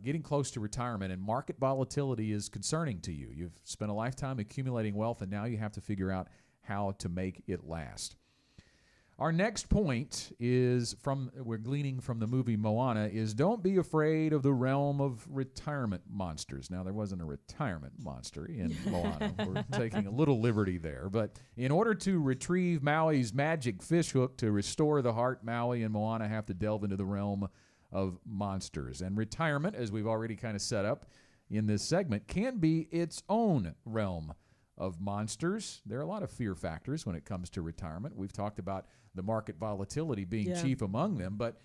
getting close to retirement and market volatility is concerning to you. You've spent a lifetime accumulating wealth, and now you have to figure out how to make it last. Our next point is we're gleaning from the movie Moana, is don't be afraid of the realm of retirement monsters. Now, there wasn't a retirement monster in Moana. We're taking a little liberty there. But in order to retrieve Maui's magic fish hook to restore the heart, Maui and Moana have to delve into the realm of monsters. And retirement, as we've already kind of set up in this segment, can be its own realm of monsters. There are a lot of fear factors when it comes to retirement. We've talked about the market volatility being chief among them, but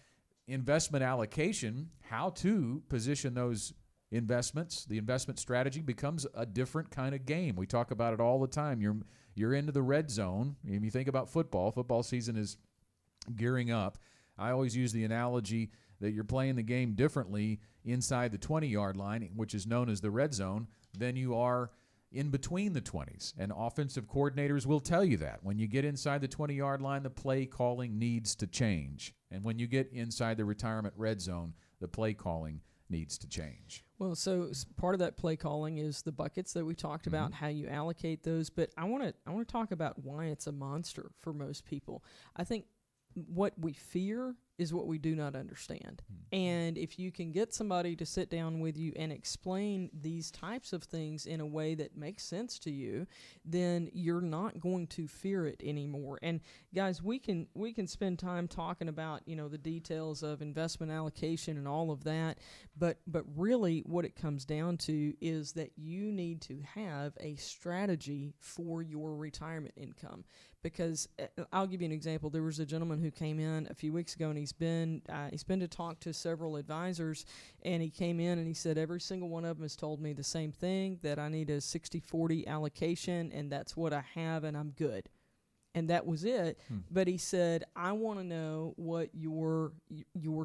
investment allocation, how to position those investments, the investment strategy becomes a different kind of game. We talk about it all the time. You're into the red zone. If you think about football season is gearing up. I always use the analogy that you're playing the game differently inside the 20-yard line, which is known as the red zone, than you are in between the 20s. And offensive coordinators will tell you that. When you get inside the 20-yard line, the play calling needs to change. And when you get inside the retirement red zone, the play calling needs to change. Well, so part of that play calling is the buckets that we talked about, how you allocate those. But I want to talk about why it's a monster for most people. I think what we fear is what we do not understand. And if you can get somebody to sit down with you and explain these types of things in a way that makes sense to you, then you're not going to fear it anymore. And guys, we can spend time talking about, the details of investment allocation and all of that, but really what it comes down to is that you need to have a strategy for your retirement income. Because I'll give you an example. There was a gentleman who came in a few weeks ago, and he's been to talk to several advisors, and he came in and he said every single one of them has told me the same thing, that I need a 60-40 allocation, and that's what I have, and I'm good. And that was it. But he said, I want to know what your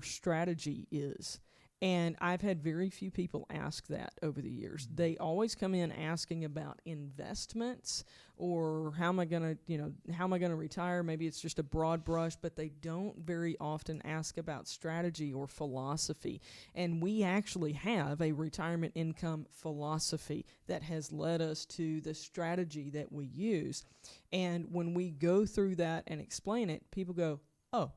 strategy is. And I've had very few people ask that over the years. They always come in asking about investments or how am I going to retire? Maybe it's just a broad brush, but they don't very often ask about strategy or philosophy. And we actually have a retirement income philosophy that has led us to the strategy that we use. And when we go through that and explain it, people go, oh,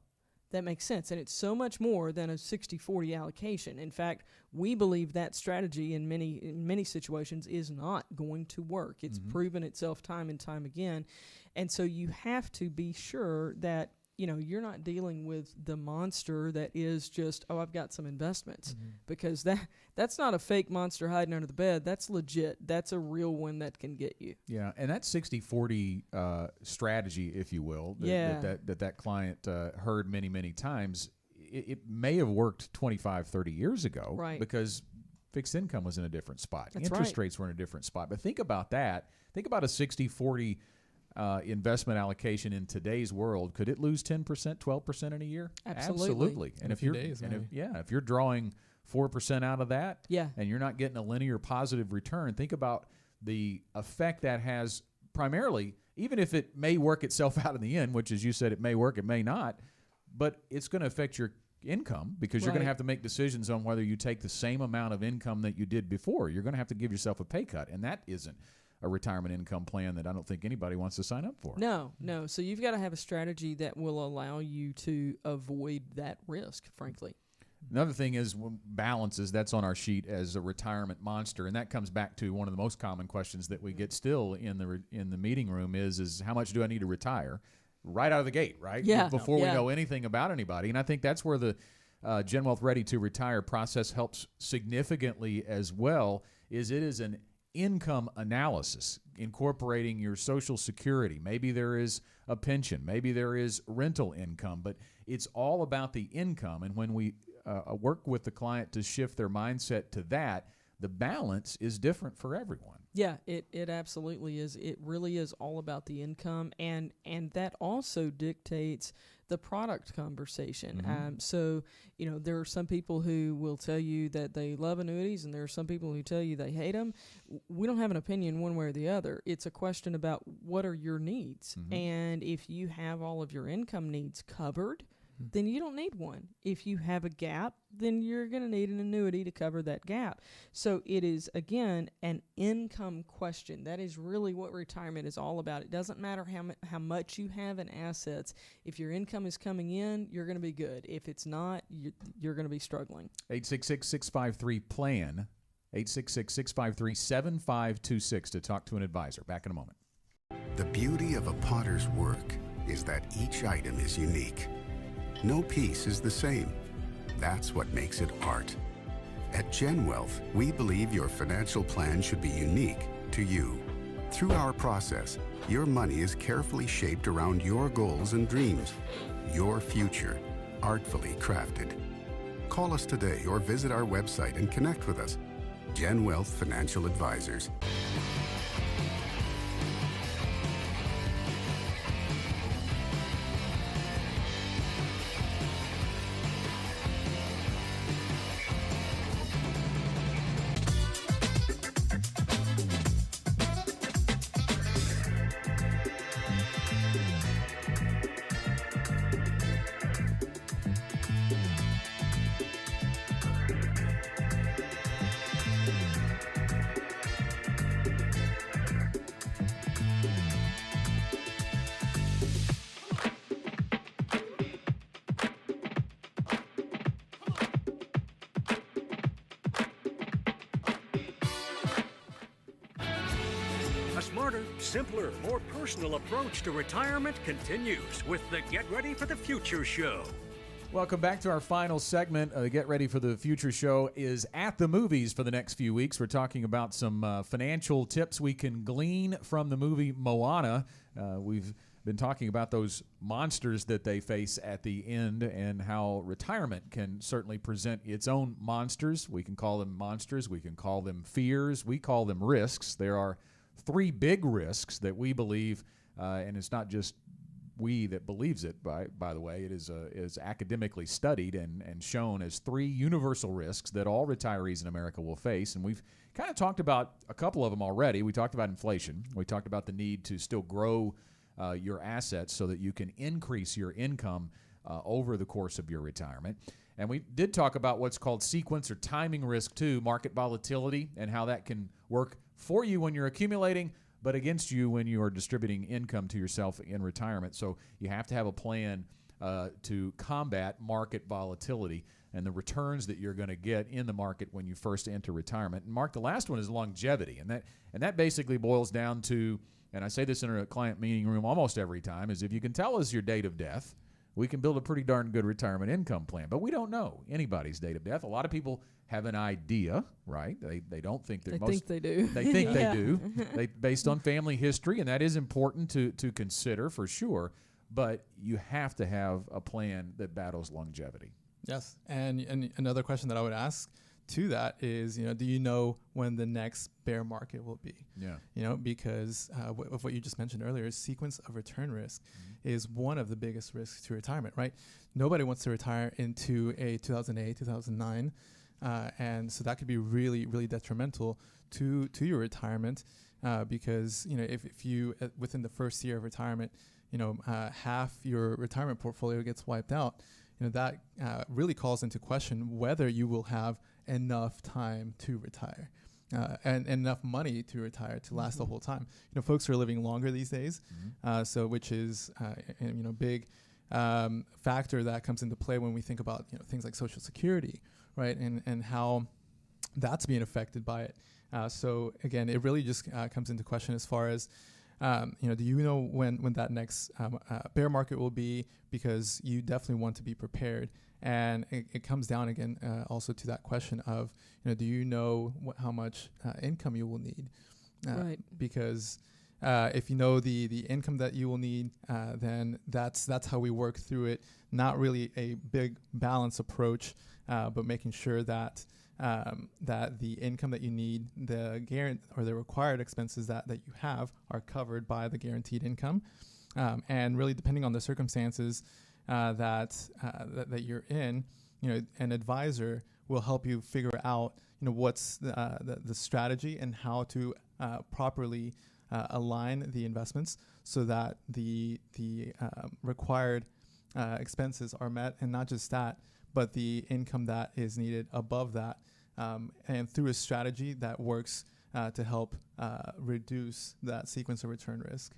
that makes sense. And it's so much more than a 60-40 allocation. In fact, we believe that strategy in many situations is not going to work. It's proven itself time and time again. And so you have to be sure that you're not dealing with the monster that is just, oh, I've got some investments. Because that's not a fake monster hiding under the bed. That's legit. That's a real one that can get you. Yeah, and that 60-40 strategy, if you will, that client heard many, many times, it may have worked 25, 30 years ago. Right. Because fixed income was in a different spot. That's Interest right. rates were in a different spot. But think about that. Think about a 60-40 investment allocation in today's world. Could it lose 10%, 12% in a year? Absolutely. And if you're drawing 4% out of that, yeah, and you're not getting a linear positive return, think about the effect that has primarily, even if it may work itself out in the end, which as you said, it may work, it may not, but it's going to affect your income because you're going to have to make decisions on whether you take the same amount of income that you did before. You're going to have to give yourself a pay cut, and that isn't a retirement income plan that I don't think anybody wants to sign up for. No. So you've got to have a strategy that will allow you to avoid that risk, frankly. Another thing is balances. That's on our sheet as a retirement monster, and that comes back to one of the most common questions that we get still in the meeting room is how much do I need to retire? Right out of the gate, right? Yeah. Before we know anything about anybody. And I think that's where the Gen Wealth Ready to Retire process helps significantly as well, is it is an income analysis, incorporating your Social Security. Maybe there is a pension. Maybe there is rental income. But it's all about the income. And when we work with the client to shift their mindset to that, the balance is different for everyone. Yeah, it absolutely is. It really is all about the income, and that also dictates the product conversation. So, there are some people who will tell you that they love annuities, and there are some people who tell you they hate them. We don't have an opinion one way or the other. It's a question about what are your needs. And if you have all of your income needs covered, then you don't need one. If you have a gap, then you're going to need an annuity to cover that gap. So it is, again, an income question. That is really what retirement is all about. It doesn't matter how much you have in assets. If your income is coming in, you're going to be good. If it's not, you're going to be struggling. 866-653-PLAN, 866-653-7526 to talk to an advisor. Back in a moment. The beauty of a potter's work is that each item is unique. No piece is the same. That's what makes it art. At Gen Wealth, we believe your financial plan should be unique to you. Through our process, your money is carefully shaped around your goals and dreams. Your future, artfully crafted. Call us today or visit our website and connect with us. Gen Wealth Financial Advisors. simpler, more personal approach to retirement continues with the Get Ready for the Future show. Welcome back to our final segment. Get Ready for the Future show is at the movies for the next few weeks. We're talking about some financial tips we can glean from the movie Moana. We've been talking about those monsters that they face at the end and how retirement can certainly present its own monsters. We can call them monsters. We can call them fears. We call them risks. There are 3 big risks that we believe, and it's not just we that believes it, by the way. It is academically studied and shown as 3 universal risks that all retirees in America will face. And we've kind of talked about a couple of them already. We talked about inflation. We talked about the need to still grow your assets so that you can increase your income over the course of your retirement. And we did talk about what's called sequence or timing risk too, market volatility, and how that can work for you when you're accumulating, but against you when you are distributing income to yourself in retirement. So you have to have a plan to combat market volatility and the returns that you're going to get in the market when you first enter retirement. And Mark, the last one is longevity, and that basically boils down to, and I say this in a client meeting room almost every time, is if you can tell us your date of death, we can build a pretty darn good retirement income plan. But we don't know anybody's date of death. A lot of people have an idea, right? They don't think they're think they do. They think they do. Based on family history, and that is important to consider for sure. But you have to have a plan that battles longevity. Yes, and another question that I would ask to that is, do you know when the next bear market will be? Yeah. Because of what you just mentioned earlier, sequence of return risk is one of the biggest risks to retirement, right? Nobody wants to retire into a 2008, 2009, and so that could be really, really detrimental to your retirement because, if you, within the first year of retirement, half your retirement portfolio gets wiped out, that really calls into question whether you will have enough time to retire and enough money to retire to last the whole time. Folks are living longer these days, so which is big factor that comes into play when we think about things like Social Security, right, and how that's being affected by it. So again, it really just comes into question as far as do you know when that next bear market will be? Because you definitely want to be prepared. And it comes down again also to that question of, do you know how much income you will need? Right. Because if you know the income that you will need, then that's how we work through it. Not really a big balance approach, but making sure that that the income that you need, the required expenses that you have are covered by the guaranteed income. And really depending on the circumstances that you're in, an advisor will help you figure out, what's the strategy and how to properly align the investments so that the required expenses are met, and not just that, but the income that is needed above that, and through a strategy that works to help reduce that sequence of return risk.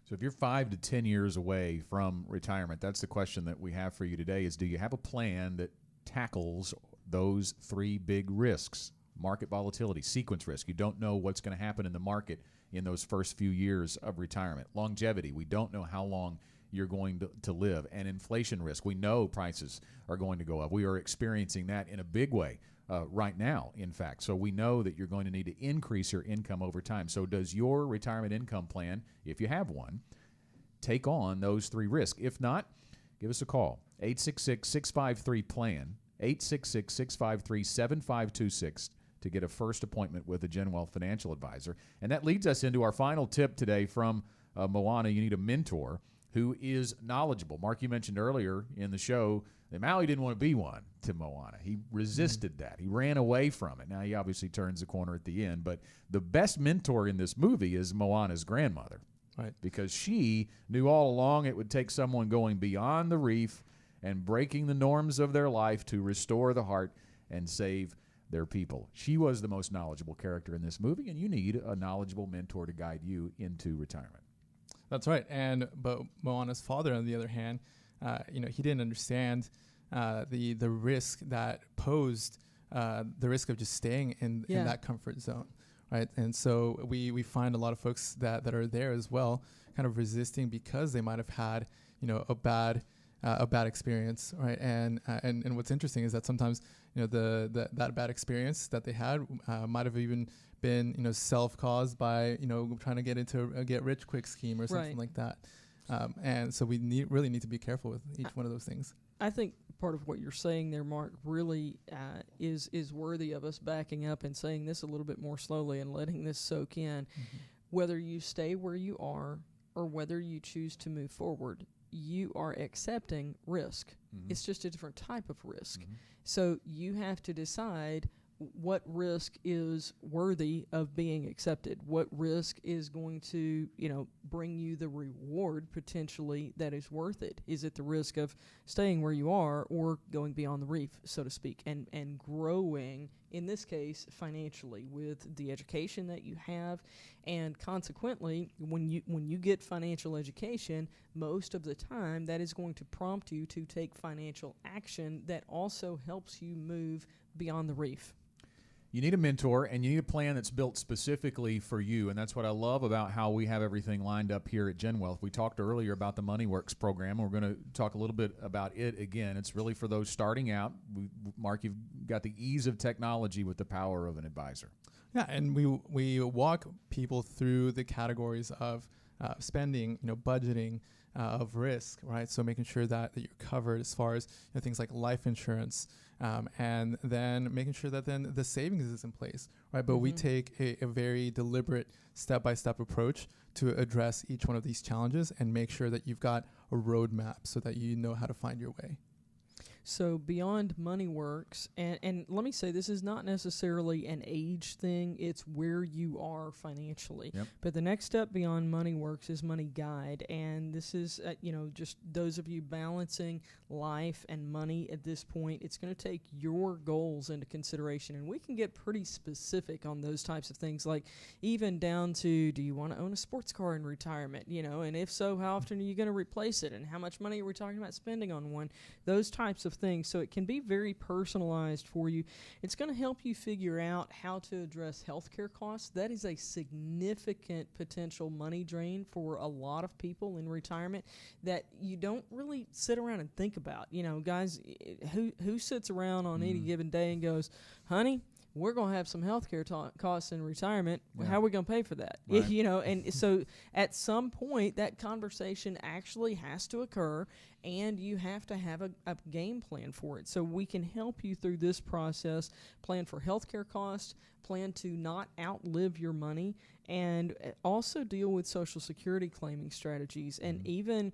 So if you're 5 to 10 years away from retirement, that's the question that we have for you today is, do you have a plan that tackles those 3 big risks? Market volatility, sequence risk. You don't know what's going to happen in the market in those first few years of retirement. Longevity, we don't know how long you're going to live. And inflation risk, we know prices are going to go up. We are experiencing that in a big way right now, in fact. So we know that you're going to need to increase your income over time. So does your retirement income plan, if you have one, take on those 3 risks? If not, give us a call. 866-653-PLAN, 866-653-7526 to get a first appointment with a Gen Wealth financial advisor. And that leads us into our final tip today from Moana. You need a mentor who is knowledgeable. Mark, you mentioned earlier in the show that Maui didn't want to be one to Moana. He resisted that. He ran away from it. Now, he obviously turns the corner at the end, but the best mentor in this movie is Moana's grandmother. Right. Because she knew all along it would take someone going beyond the reef and breaking the norms of their life to restore the heart and save their people. She was the most knowledgeable character in this movie, and you need a knowledgeable mentor to guide you into retirement. That's right. But Moana's father, on the other hand, he didn't understand the risk that posed the risk of just staying in that comfort zone, right? And so we find a lot of folks that are there as well, kind of resisting because they might have had, a bad experience, right? And what's interesting is that sometimes, that bad experience that they had might have even been, self-caused by, trying to get into a get-rich-quick scheme or something like that. And so we really need to be careful with each one of those things. I think part of what you're saying there, Mark, really is worthy of us backing up and saying this a little bit more slowly and letting this soak in. Mm-hmm. Whether you stay where you are or whether you choose to move forward, you are accepting risk. Mm-hmm. It's just a different type of risk. Mm-hmm. So you have to decide what risk is worthy of being accepted, what risk is going to, bring you the reward potentially that is worth it. Is it the risk of staying where you are or going beyond the reef, so to speak, and growing, in this case, financially with the education that you have? And consequently, when you get financial education, most of the time that is going to prompt you to take financial action that also helps you move beyond the reef. You need a mentor, and you need a plan that's built specifically for you, and that's what I love about how we have everything lined up here at GenWealth. We talked earlier about the MoneyWorks program. We're going to talk a little bit about it again. It's really for those starting out. Mark, you've got the ease of technology with the power of an advisor. Yeah, and we walk people through the categories of spending, budgeting, of risk, right? So making sure that you're covered as far as things like life insurance, and then making sure that then the savings is in place, right? But we take a very deliberate step-by-step approach to address each one of these challenges and make sure that you've got a roadmap so that you know how to find your way. So beyond MoneyWorks, and let me say, this is not necessarily an age thing. It's where you are financially. Yep. But the next step beyond MoneyWorks is Money Guide. And this is, just those of you balancing life and money at this point, it's going to take your goals into consideration. And we can get pretty specific on those types of things, like even down to, do you want to own a sports car in retirement? And if so, how often are you going to replace it? And how much money are we talking about spending on one? Those types of things. So it can be very personalized for you. It's going to help you figure out how to address healthcare costs. That is a significant potential money drain for a lot of people in retirement that you don't really sit around and think about. Guys, who sits around on any given day and goes, honey, we're going to have some healthcare costs in retirement. Yeah. How are we going to pay for that? Right. And so at some point that conversation actually has to occur, and you have to have a game plan for it. So we can help you through this process, plan for healthcare costs, plan to not outlive your money, and also deal with Social Security claiming strategies, and even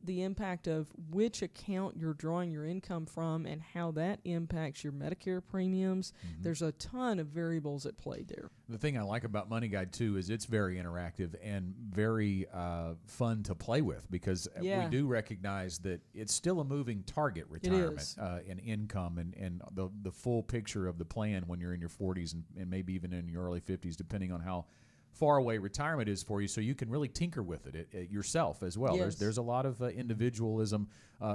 the impact of which account you're drawing your income from and how that impacts your Medicare premiums. Mm-hmm. There's a ton of variables at play there. The thing I like about Money Guide, too, is it's very interactive and very fun to play with, because we do recognize that it's still a moving target, retirement and income, and the full picture of the plan when you're in your 40s and maybe even in your early 50s, depending on how far away retirement is for you, so you can really tinker with it yourself as well. Yes. There's a lot of individualism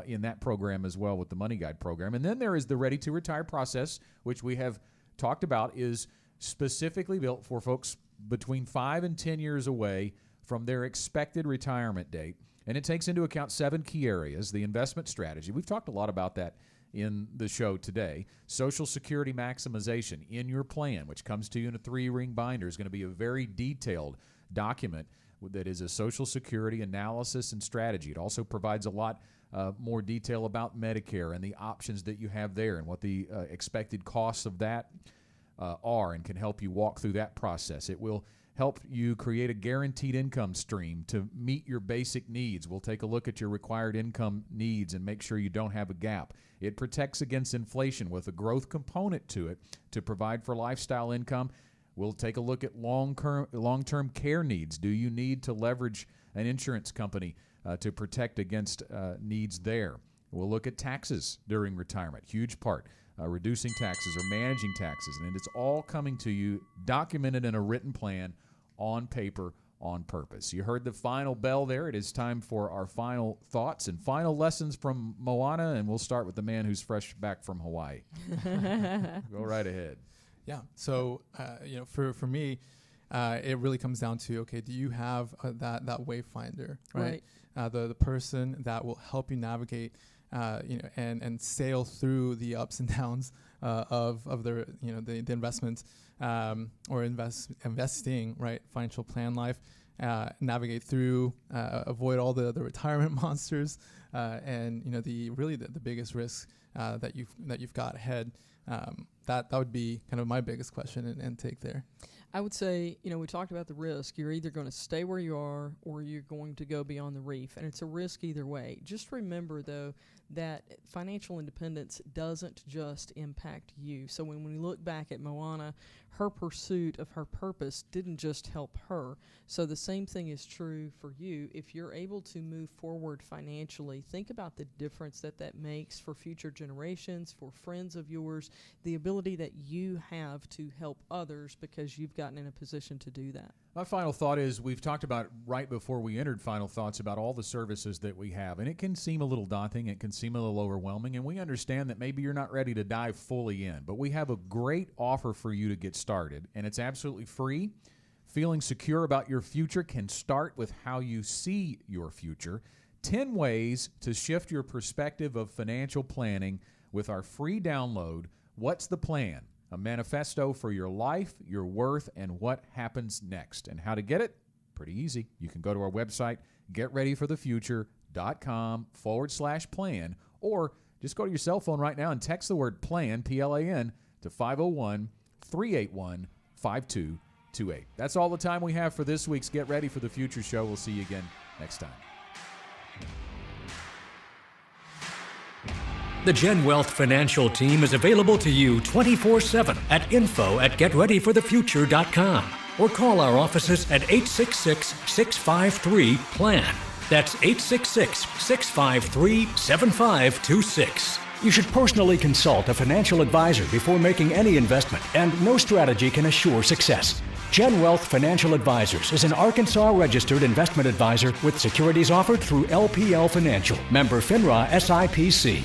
in that program as well with the Money Guide program. And then there is the Ready to Retire process, which we have talked about is specifically built for folks between 5 and 10 years away from their expected retirement date. And it takes into account 7 key areas: the investment strategy. We've talked a lot about that in the show today. Social Security maximization in your plan, which comes to you in a 3-ring binder, is going to be a very detailed document that is a Social Security analysis and strategy. It also provides a lot more detail about Medicare and the options that you have there and what the expected costs of that are, and can help you walk through that process. It will help you create a guaranteed income stream to meet your basic needs. We'll take a look at your required income needs and make sure you don't have a gap. It protects against inflation with a growth component to it to provide for lifestyle income. We'll take a look at long-term care needs. Do you need to leverage an insurance company to protect against needs there? We'll look at taxes during retirement, huge part. Reducing taxes or managing taxes. And it's all coming to you documented in a written plan on paper, on purpose. You heard the final bell there. It is time for our final thoughts and final lessons from Moana, and we'll start with the man who's fresh back from Hawaii. Go right ahead. Yeah. So, for me, it really comes down to, okay, do you have that wayfinder, right? The person that will help you navigate, and sail through the ups and downs of the investment or investing, right? Financial plan life, navigate through, avoid all the retirement monsters, and the biggest risk that you've got ahead. That would be kind of my biggest question and take there. I would say, we talked about the risk. You're either going to stay where you are or you're going to go beyond the reef, and it's a risk either way. Just remember, though, that financial independence doesn't just impact you. So when we look back at Moana, her pursuit of her purpose didn't just help her. So the same thing is true for you. If you're able to move forward financially, think about the difference that makes for future generations, for friends of yours, the ability that you have to help others because you've gotten in a position to do that. My final thought is, we've talked about right before we entered final thoughts about all the services that we have, and it can seem a little daunting, it can seem a little overwhelming, and we understand that maybe you're not ready to dive fully in, but we have a great offer for you to get started, and it's absolutely free. Feeling secure about your future can start with how you see your future. 10 ways to shift your perspective of financial planning with our free download, What's the Plan? A manifesto for your life, your worth, and what happens next. And how to get it? Pretty easy. You can go to our website, getreadyforthefuture.com/plan, or just go to your cell phone right now and text the word PLAN, P-L-A-N, to 501-381-5228. That's all the time we have for this week's Get Ready for the Future show. We'll see you again next time. The Gen Wealth Financial Team is available to you 24/7 at info@getreadyforthefuture.com or call our offices at 866-653-PLAN. That's 866-653-7526. You should personally consult a financial advisor before making any investment, and no strategy can assure success. Gen Wealth Financial Advisors is an Arkansas-registered investment advisor with securities offered through LPL Financial, member FINRA SIPC.